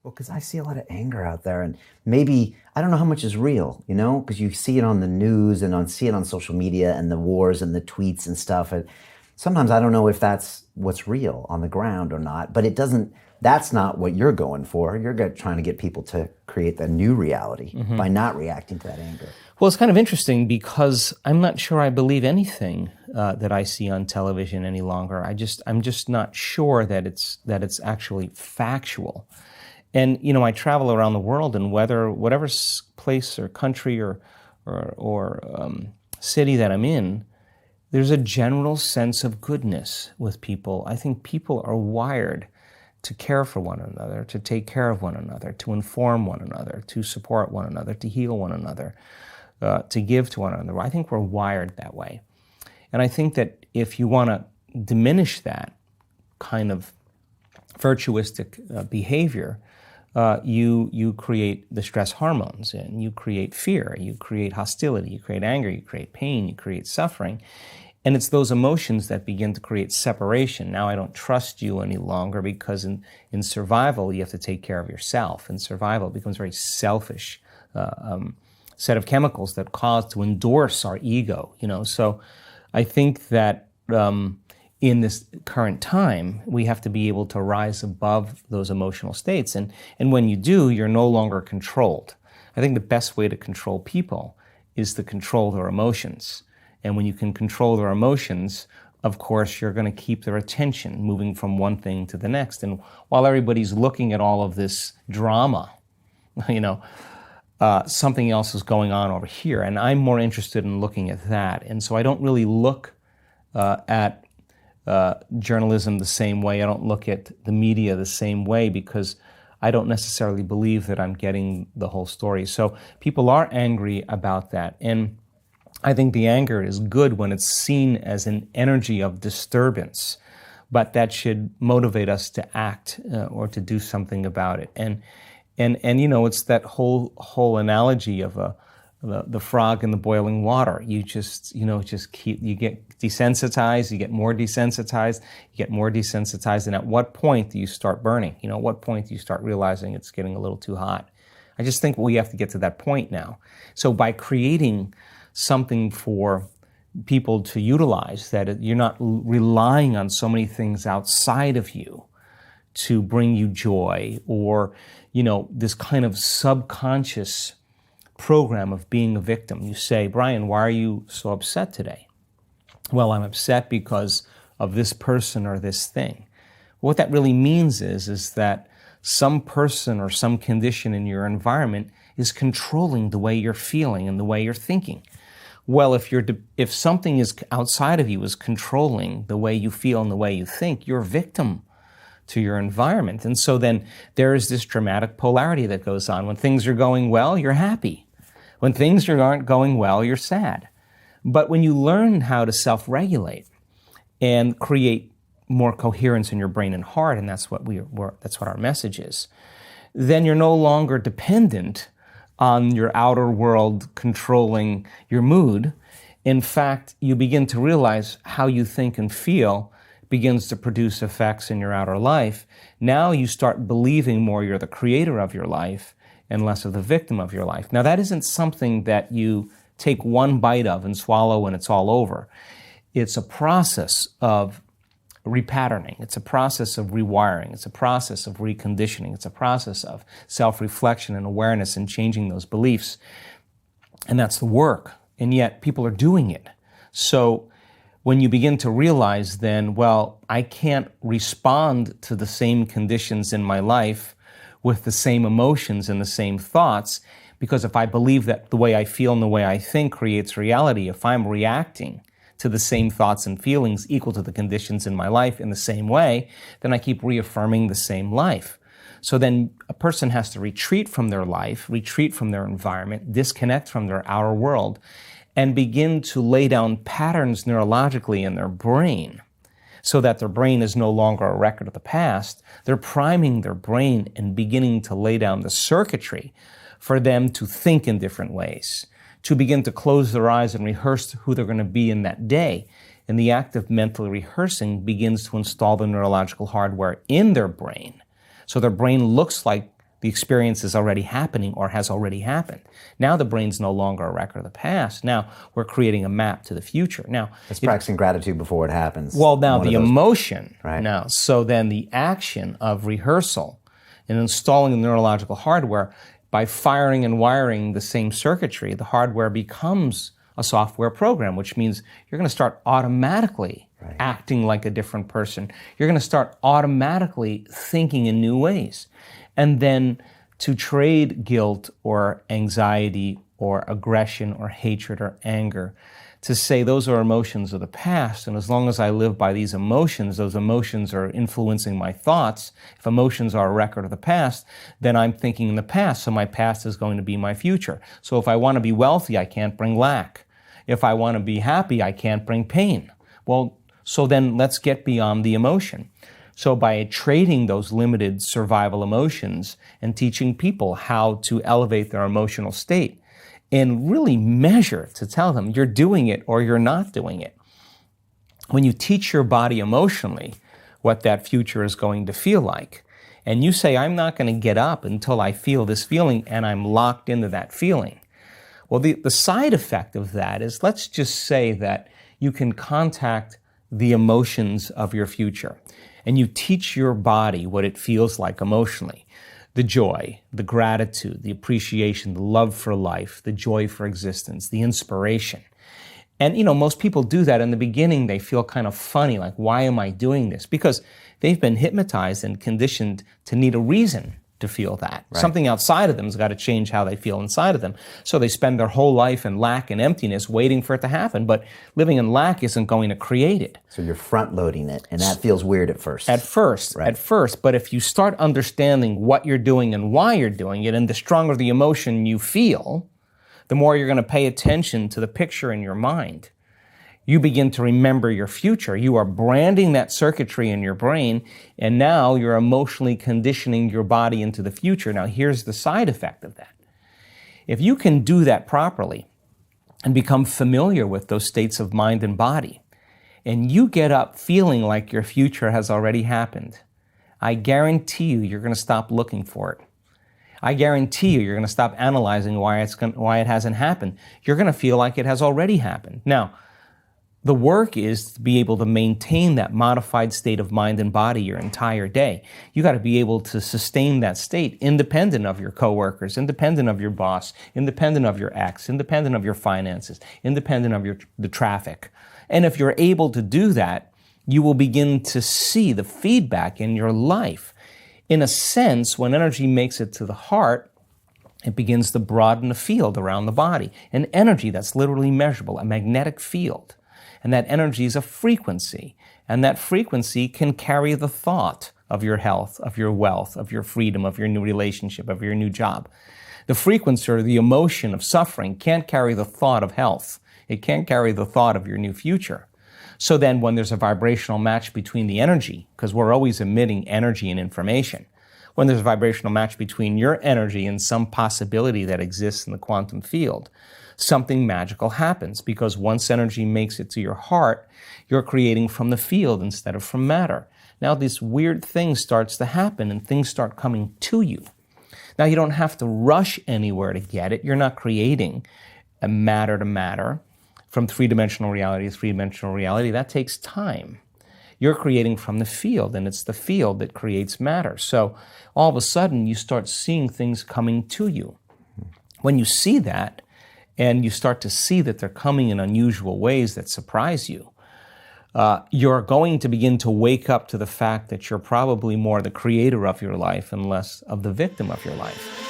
Well, because I see a lot of anger out there, and maybe I don't know how much is real, because you see it on the news and see it on social media and the wars and the tweets and stuff. And sometimes I don't know if that's what's real on the ground or not. But it doesn't. That's not what you're going for. You're trying to get people to create the new reality by not reacting to that anger. Well, it's kind of interesting because I'm not sure I believe anything that I see on television any longer. I'm just not sure that it's actually factual. And I travel around the world, and whatever place or country or city that I'm in, there's a general sense of goodness with people. I think people are wired to care for one another, to take care of one another, to inform one another, to support one another, to heal one another, to give to one another. I think we're wired that way. And I think that if you want to diminish that kind of virtuistic behavior, you create the stress hormones, and you create fear, you create hostility, you create anger, you create pain, you create suffering. And it's those emotions that begin to create separation. Now I don't trust you any longer, because in survival, you have to take care of yourself. In survival, it becomes a very selfish set of chemicals that cause to endorse our ego. So I think that in this current time, we have to be able to rise above those emotional states. And when you do, you're no longer controlled. I think the best way to control people is to control their emotions. And when you can control their emotions, of course, you're going to keep their attention moving from one thing to the next. And while everybody's looking at all of this drama, something else is going on over here. And I'm more interested in looking at that. And so I don't really look at journalism the same way. I don't look at the media the same way, because I don't necessarily believe that I'm getting the whole story. So people are angry about that. And I think the anger is good when it's seen as an energy of disturbance, but that should motivate us to act or to do something about it. And it's that whole analogy of the frog in the boiling water. You you get desensitized, you get more desensitized, you get more desensitized, and at what point do you start burning? At what point do you start realizing it's getting a little too hot? I just think we have to get to that point now. So by creating something for people to utilize, that you're not relying on so many things outside of you to bring you joy, or this kind of subconscious program of being a victim. You say, Brian, why are you so upset today? Well, I'm upset because of this person or this thing. What that really means is that some person or some condition in your environment is controlling the way you're feeling and the way you're thinking. Well, if something is outside of you is controlling the way you feel and the way you think, you're a victim to your environment. And so then there is this dramatic polarity that goes on. When things are going well, you're happy. When things aren't going well, you're sad. But when you learn how to self-regulate and create more coherence in your brain and heart, and that's what our message is, then you're no longer dependent on your outer world controlling your mood. In fact, you begin to realize how you think and feel begins to produce effects in your outer life. Now you start believing more you're the creator of your life and less of the victim of your life. Now that isn't something that you take one bite of and swallow and it's all over. It's a process of repatterning. It's a process of rewiring. It's a process of reconditioning. It's a process of self-reflection and awareness and changing those beliefs. And that's the work. And yet people are doing it. So when you begin to realize then, well, I can't respond to the same conditions in my life with the same emotions and the same thoughts, because if I believe that the way I feel and the way I think creates reality, if I'm reacting to the same thoughts and feelings equal to the conditions in my life in the same way, then I keep reaffirming the same life. So then a person has to retreat from their life, retreat from their environment, disconnect from their outer world, and begin to lay down patterns neurologically in their brain so that their brain is no longer a record of the past. They're priming their brain and beginning to lay down the circuitry for them to think in different ways, to begin to close their eyes and rehearse who they're going to be in that day. And the act of mentally rehearsing begins to install the neurological hardware in their brain. So their brain looks like The experience is already happening or has already happened. Now the brain's no longer a record of the past. Now we're creating a map to the future. Now it's practicing gratitude before it happens. Well, now the emotion. Right. Now, so then the action of rehearsal and installing the neurological hardware, by firing and wiring the same circuitry, the hardware becomes a software program, which means you're going to start automatically acting like a different person. You're going to start automatically thinking in new ways. And then to trade guilt or anxiety or aggression or hatred or anger, to say those are emotions of the past, and as long as I live by these emotions, those emotions are influencing my thoughts. If emotions are a record of the past, then I'm thinking in the past, so my past is going to be my future. So if I want to be wealthy, I can't bring lack. If I want to be happy, I can't bring pain. Well, so then let's get beyond the emotion. So by trading those limited survival emotions and teaching people how to elevate their emotional state, and really measure to tell them you're doing it or you're not doing it. When you teach your body emotionally what that future is going to feel like, and you say, I'm not going to get up until I feel this feeling and I'm locked into that feeling. Well, the side effect of that is, let's just say that you can contact the emotions of your future and you teach your body what it feels like emotionally. The joy, the gratitude, the appreciation, the love for life, the joy for existence, the inspiration. And, most people do that in the beginning. They feel kind of funny, like, why am I doing this? Because they've been hypnotized and conditioned to need a reason to feel that. Right. Something outside of them has got to change how they feel inside of them. So they spend their whole life in lack and emptiness waiting for it to happen. But living in lack isn't going to create it. So you're front loading it, and that feels weird at first. At first. But if you start understanding what you're doing and why you're doing it, and the stronger the emotion you feel, the more you're going to pay attention to the picture in your mind. You begin to remember your future. You are branding that circuitry in your brain, and now you're emotionally conditioning your body into the future. Now, here's the side effect of that. If you can do that properly and become familiar with those states of mind and body, and you get up feeling like your future has already happened, I guarantee you're going to stop looking for it. I guarantee you're going to stop analyzing why it hasn't happened. You're going to feel like it has already happened. Now, the work is to be able to maintain that modified state of mind and body your entire day. You got to be able to sustain that state independent of your coworkers, independent of your boss, independent of your ex, independent of your finances, independent of the traffic. And if you're able to do that, you will begin to see the feedback in your life. In a sense, when energy makes it to the heart, it begins to broaden the field around the body. An energy that's literally measurable, a magnetic field. And that energy is a frequency. And that frequency can carry the thought of your health, of your wealth, of your freedom, of your new relationship, of your new job. The frequency or the emotion of suffering can't carry the thought of health. It can't carry the thought of your new future. So then when there's a vibrational match between the energy, because we're always emitting energy and information, when there's a vibrational match between your energy and some possibility that exists in the quantum field, something magical happens, because once energy makes it to your heart, you're creating from the field instead of from matter. Now this weird thing starts to happen and things start coming to you. Now you don't have to rush anywhere to get it. You're not creating a matter to matter from three-dimensional reality to three-dimensional reality. That takes time. You're creating from the field, and it's the field that creates matter. So all of a sudden you start seeing things coming to you. When you see that, and you start to see that they're coming in unusual ways that surprise you, you're going to begin to wake up to the fact that you're probably more the creator of your life and less of the victim of your life.